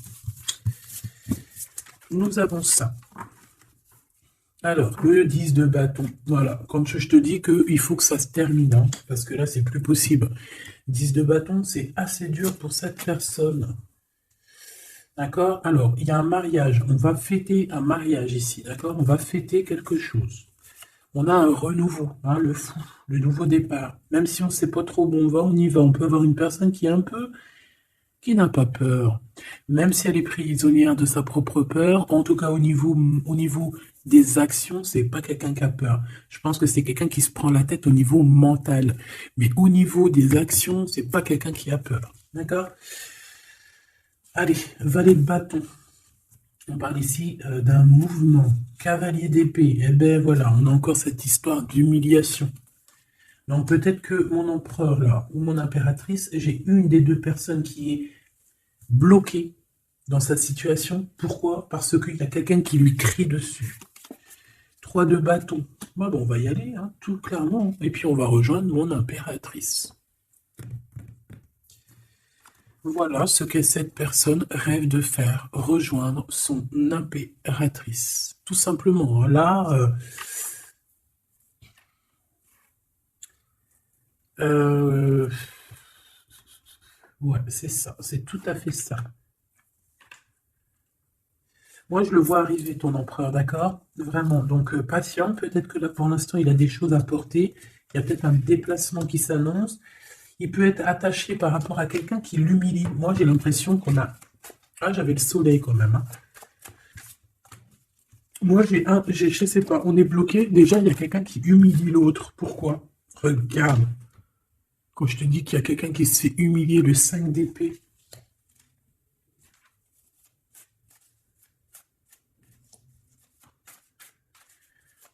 Nous avons ça. Alors, le 10 de bâton. Voilà, comme je te dis qu'il faut que ça se termine, hein, parce que là, c'est plus possible. 10 de bâton, c'est assez dur pour cette personne. D'accord? Alors, il y a un mariage. On va fêter un mariage ici, d'accord? On va fêter quelque chose. On a un renouveau, hein, le fou, le nouveau départ. Même si on ne sait pas trop où on va, on y va. On peut avoir une personne qui est un peu, qui n'a pas peur. Même si elle est prisonnière de sa propre peur, en tout cas au niveau des actions, c'est pas quelqu'un qui a peur. Je pense que c'est quelqu'un qui se prend la tête au niveau mental. Mais au niveau des actions, c'est pas quelqu'un qui a peur. D'accord? Allez, valet de bâton. On parle ici d'un mouvement. Cavalier d'épée. Eh bien voilà, on a encore cette histoire d'humiliation. Donc peut-être que mon empereur là, ou mon impératrice, j'ai une des deux personnes qui est bloquée dans cette situation. Pourquoi? Parce qu'il y a quelqu'un qui lui crie dessus. 3 de bâton. Bon, on va y aller, hein, tout clairement. Et puis on va rejoindre mon impératrice. Voilà ce que cette personne rêve de faire, rejoindre son impératrice. Tout simplement, là, ouais, c'est ça, c'est tout à fait ça. Moi, je le vois arriver, ton empereur, d'accord? Vraiment, donc patient, peut-être que là, pour l'instant, il a des choses à porter. Il y a peut-être un déplacement qui s'annonce. Il peut être attaché par rapport à quelqu'un qui l'humilie. Moi, j'ai l'impression qu'on a... Ah, j'avais le soleil quand même, hein. Moi, je sais pas, on est bloqué. Déjà, il y a quelqu'un qui humilie l'autre. Pourquoi? Regarde. Quand je te dis qu'il y a quelqu'un qui se fait humilier, le 5 d'épée.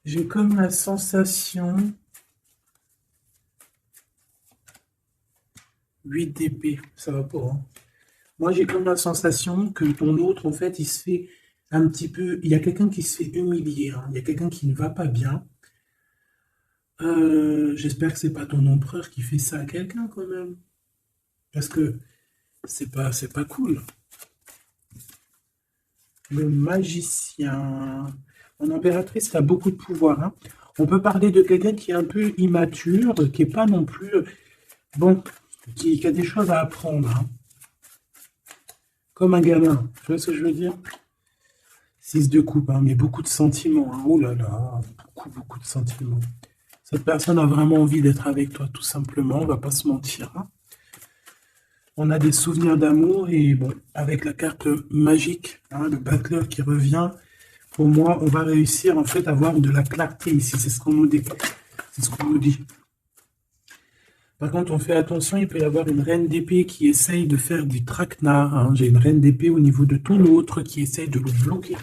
J'ai comme la sensation... 8 d'épée, ça va pas, hein. Moi, j'ai comme la sensation que ton autre, en fait, il se fait un petit peu... Il y a quelqu'un qui se fait humilier, hein. Il y a quelqu'un qui ne va pas bien. J'espère que c'est pas ton empereur qui fait ça à quelqu'un, quand même. Parce que c'est pas cool. Le magicien. Mon impératrice a beaucoup de pouvoir, hein. On peut parler de quelqu'un qui est un peu immature, qui est pas non plus... Bon, qui a des choses à apprendre, hein. Comme un gamin. Tu vois ce que je veux dire? 6 de coupe, hein, mais beaucoup de sentiments, hein. Oh là là, beaucoup de sentiments. Cette personne a vraiment envie d'être avec toi, tout simplement. On va pas se mentir, hein. On a des souvenirs d'amour et bon, avec la carte magique, hein, le battleur qui revient, pour moi, on va réussir en fait à avoir de la clarté ici. C'est ce qu'on nous dit. C'est ce qu'on nous dit. Par contre, on fait attention, il peut y avoir une reine d'épée qui essaye de faire du traquenard, hein. J'ai une reine d'épée au niveau de ton autre qui essaye de le bloquer.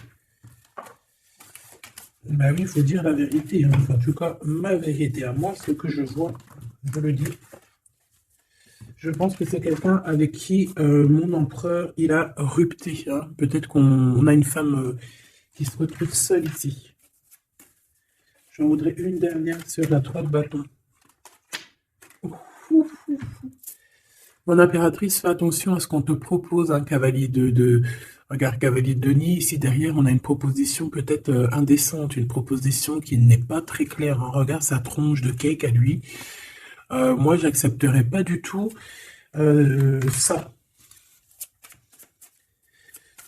Bah oui, il faut dire la vérité, hein. En tout cas, ma vérité à moi, ce que je vois, je le dis. Je pense que c'est quelqu'un avec qui mon empereur, il a rupté, hein. Peut-être qu'on a une femme qui se retrouve seule ici. J'en voudrais une dernière sur la 3 de bâton. Mon impératrice, fais attention à ce qu'on te propose, un cavalier regarde, cavalier de Denis. Ici derrière, on a une proposition peut-être indécente, une proposition qui n'est pas très claire, hein. Regarde sa tronche de cake à lui. Moi, j'accepterais pas du tout ça.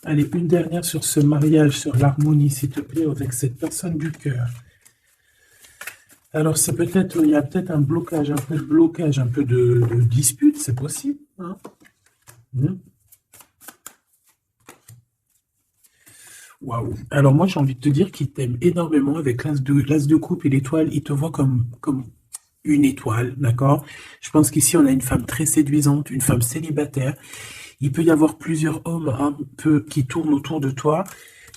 Allez, une dernière sur ce mariage, sur l'harmonie, s'il te plaît, avec cette personne du cœur. Alors, c'est peut-être, il y a peut-être un blocage, un peu de blocage, un peu de dispute, c'est possible, hein. Waouh. Alors moi, j'ai envie de te dire qu'il t'aime énormément avec l'as de coupe et l'étoile. Il te voit comme une étoile, d'accord? Je pense qu'ici, on a une femme très séduisante, une femme célibataire. Il peut y avoir plusieurs hommes un peu qui tournent autour de toi,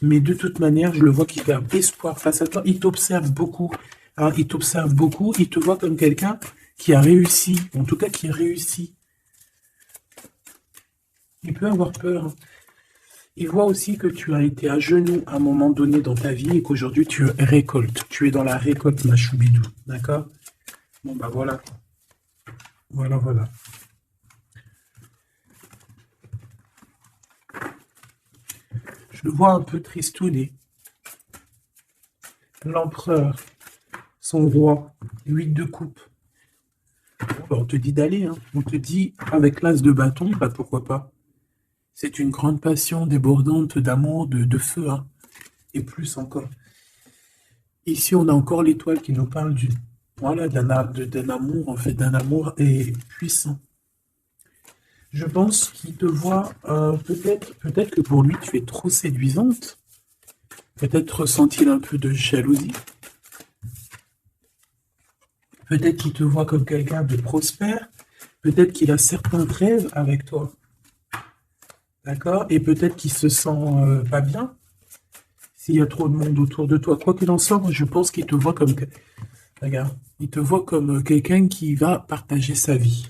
mais de toute manière, je le vois qui garde espoir face à toi. Il t'observe beaucoup, hein, il t'observe beaucoup. Il te voit comme quelqu'un qui a réussi, en tout cas qui réussit. Il peut avoir peur, hein. Il voit aussi que tu as été à genoux à un moment donné dans ta vie et qu'aujourd'hui tu récoltes. Tu es dans la récolte, ma choubidou. D'accord? Bon, bah voilà. Voilà. Je le vois un peu tristouné. L'empereur, son roi, 8 de coupe. Bon, bah, on te dit d'aller, hein. On te dit, avec l'as de bâton, bah pourquoi pas. C'est une grande passion débordante d'amour, de feu, hein. Et plus encore. Ici, on a encore l'étoile qui nous parle voilà, d'un amour, en fait, d'un amour puissant. Je pense qu'il te voit, peut-être que pour lui, tu es trop séduisante. Peut-être ressent-il un peu de jalousie. Peut-être qu'il te voit comme quelqu'un de prospère. Peut-être qu'il a certains rêves avec toi. D'accord? Et peut-être qu'il se sent pas bien s'il y a trop de monde autour de toi. Quoi qu'il en soit, moi, je pense qu'il te voit comme... Regarde, il te voit comme quelqu'un qui va partager sa vie.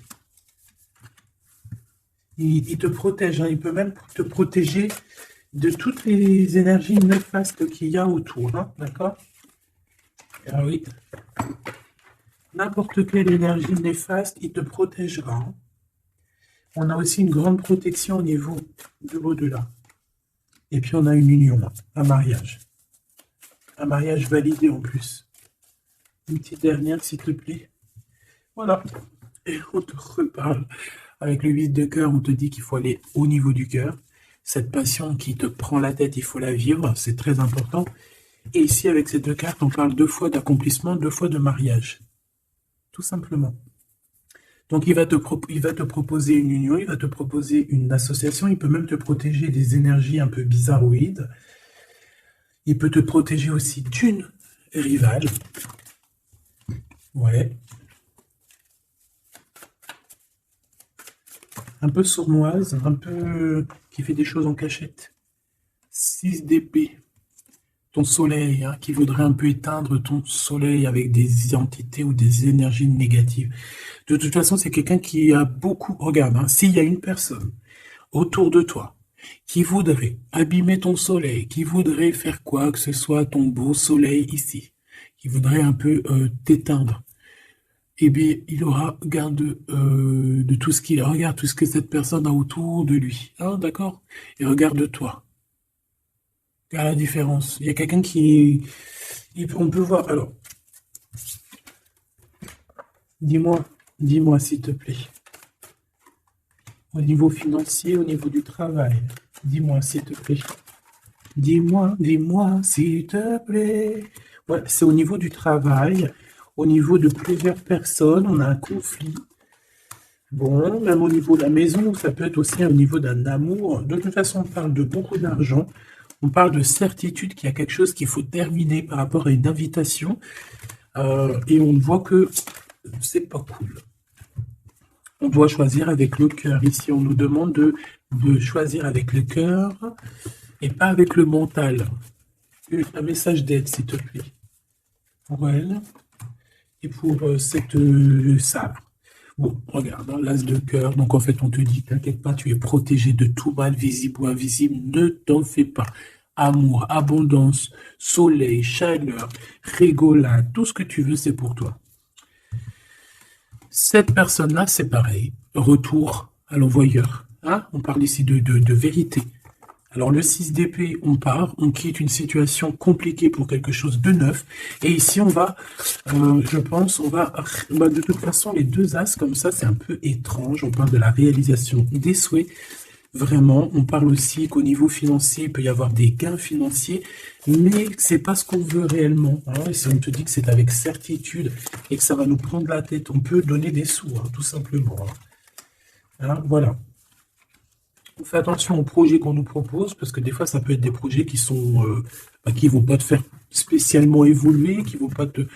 Il te protège, hein. Il peut même te protéger de toutes les énergies néfastes qu'il y a autour, hein. D'accord? Ah oui. N'importe quelle énergie néfaste, il te protégera, hein. On a aussi une grande protection au niveau de l'au-delà. Et puis on a une union, un mariage. Un mariage validé en plus. Une petite dernière, s'il te plaît. Voilà. Et on te reparle. Avec le 8 de cœur, on te dit qu'il faut aller au niveau du cœur. Cette passion qui te prend la tête, il faut la vivre. C'est très important. Et ici, avec ces deux cartes, on parle 2 fois d'accomplissement, 2 fois de mariage. Tout simplement. Donc, il va te proposer une union, il va te proposer une association, il peut même te protéger des énergies un peu bizarroïdes. Il peut te protéger aussi d'une rivale. Ouais. Un peu sournoise, un peu qui fait des choses en cachette. 6 d'épée. Ton soleil, hein, qui voudrait un peu éteindre ton soleil avec des entités ou des énergies négatives. De toute façon, c'est quelqu'un qui a beaucoup... Regarde, hein, s'il y a une personne autour de toi qui voudrait abîmer ton soleil, qui voudrait faire quoi que ce soit ton beau soleil ici, qui voudrait un peu t'éteindre, eh bien, il aura garde de tout ce qu'il regarde, tout ce que cette personne a autour de lui. Hein, d'accord? Et regarde-toi. Regarde la différence. Il y a quelqu'un qui... On peut voir... Alors, dis-moi s'il te plaît. Au niveau financier, au niveau du travail. Dis-moi s'il te plaît. Dis-moi s'il te plaît. Ouais, c'est au niveau du travail, au niveau de plusieurs personnes, on a un conflit. Bon, même au niveau de la maison, ça peut être aussi au niveau d'un amour. De toute façon, on parle de beaucoup d'argent. On parle de certitude qu'il y a quelque chose qu'il faut terminer par rapport à une invitation. Et on voit que c'est pas cool. On doit choisir avec le cœur. Ici, on nous demande de choisir avec le cœur et pas avec le mental. Un message d'aide, s'il te plaît. Pour elle et pour cette salle. Bon, regarde, hein, l'as de cœur. Donc, en fait, on te dit, t'inquiète pas, tu es protégé de tout mal, visible ou invisible. Ne t'en fais pas. Amour, abondance, soleil, chaleur, rigolade, tout ce que tu veux, c'est pour toi. Cette personne-là, c'est pareil. Retour à l'envoyeur. Hein, on parle ici de vérité. Alors, le 6 d'épée, on part, on quitte une situation compliquée pour quelque chose de neuf. Et ici, on va, je pense, de toute façon, les deux as, comme ça, c'est un peu étrange. On parle de la réalisation des souhaits. Vraiment, on parle aussi qu'au niveau financier, il peut y avoir des gains financiers, mais c'est pas ce qu'on veut réellement. Hein. Et si on te dit que c'est avec certitude et que ça va nous prendre la tête, on peut donner des sous, hein, tout simplement. Hein, voilà. On fait attention aux projets qu'on nous propose, parce que des fois, ça peut être des projets qui sont, qui vont pas te faire spécialement évoluer, qui vont pas te...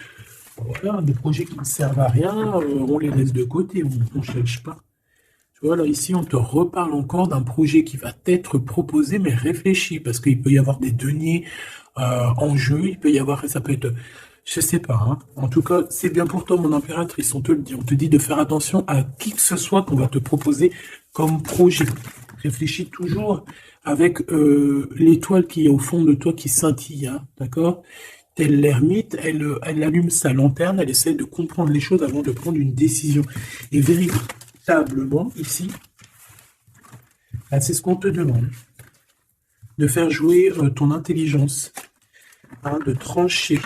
Voilà, des projets qui ne servent à rien, on les laisse de côté, on ne cherche pas. Tu vois, là, ici, on te reparle encore d'un projet qui va t'être proposé, mais réfléchi, parce qu'il peut y avoir des deniers en jeu, il peut y avoir, ça peut être... Je sais pas, hein. En tout cas, c'est bien pour toi, mon impératrice, on te le dit. On te dit de faire attention à qui que ce soit qu'on va te proposer comme projet. Réfléchis toujours avec l'étoile qui est au fond de toi qui scintille, hein, d'accord? Telle l'ermite, elle allume sa lanterne, elle essaie de comprendre les choses avant de prendre une décision. Et véritablement, ici, c'est ce qu'on te demande. De faire jouer ton intelligence, hein, de trancher.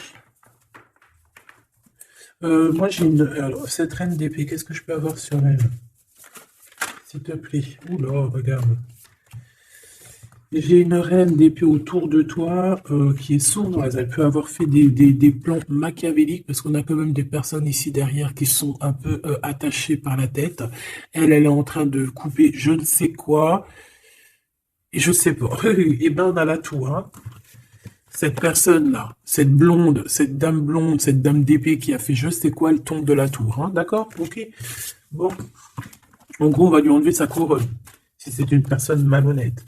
Moi, j'ai alors, cette reine d'épée, qu'est-ce que je peux avoir sur elle? S'il te plaît. Oula, regarde. J'ai une reine d'épée autour de toi qui est sournoise. Elle peut avoir fait des plans machiavéliques parce qu'on a quand même des personnes ici derrière qui sont un peu attachées par la tête. Elle est en train de couper je ne sais quoi. Et je sais pas. Et ben, on a là tout, hein. Cette personne-là, cette blonde, cette dame d'épée qui a fait je sais quoi, elle tombe de la tour, hein. D'accord? Ok. Bon. En gros, on va lui enlever sa couronne, si c'est une personne malhonnête.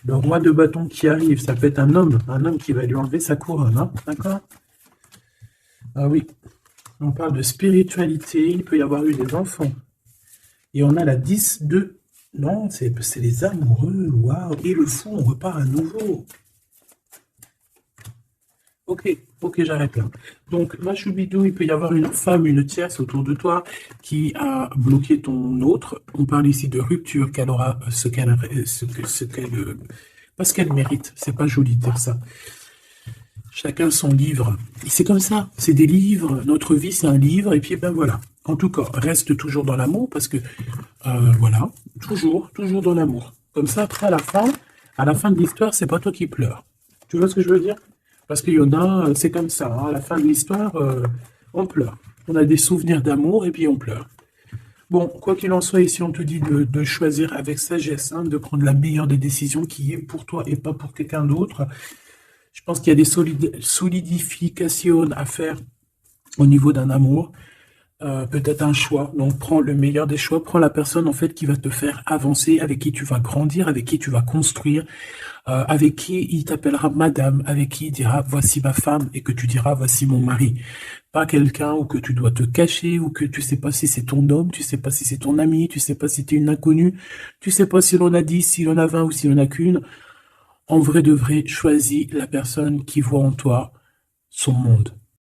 Le roi de bâton qui arrive, ça peut être un homme qui va lui enlever sa couronne, hein, d'accord? Ah oui, on parle de spiritualité, il peut y avoir eu des enfants. Et on a la 10 de... Non, c'est les amoureux, waouh, et le fou, on repart à nouveau. Ok, j'arrête là. Donc, Machoubidou, il peut y avoir une femme, une tierce autour de toi qui a bloqué ton autre. On parle ici de rupture, qu'elle aura parce qu'elle mérite. C'est pas joli de dire ça. Chacun son livre. Et c'est comme ça, c'est des livres. Notre vie, c'est un livre. Et puis, ben voilà. En tout cas, reste toujours dans l'amour parce que, voilà, toujours dans l'amour. Comme ça, après, à la fin de l'histoire, c'est pas toi qui pleures. Tu vois ce que je veux dire? Parce qu'il y en a, c'est comme ça, hein, à la fin de l'histoire, on pleure. On a des souvenirs d'amour et puis on pleure. Bon, quoi qu'il en soit, ici, on te dit de choisir avec sagesse, hein, de prendre la meilleure des décisions qui est pour toi et pas pour quelqu'un d'autre. Je pense qu'il y a des solidifications à faire au niveau d'un amour. Peut-être un choix. Donc, prends le meilleur des choix. Prends la personne, en fait, qui va te faire avancer, avec qui tu vas grandir, avec qui tu vas construire, avec qui il t'appellera madame, avec qui il dira voici ma femme et que tu diras voici mon mari. Pas quelqu'un où que tu dois te cacher, ou que tu sais pas si c'est ton homme, tu sais pas si c'est ton ami, tu sais pas si t'es une inconnue, tu sais pas si l'on a 10, si l'on a 20 ou si l'on a qu'une. En vrai de vrai, choisis la personne qui voit en toi son monde.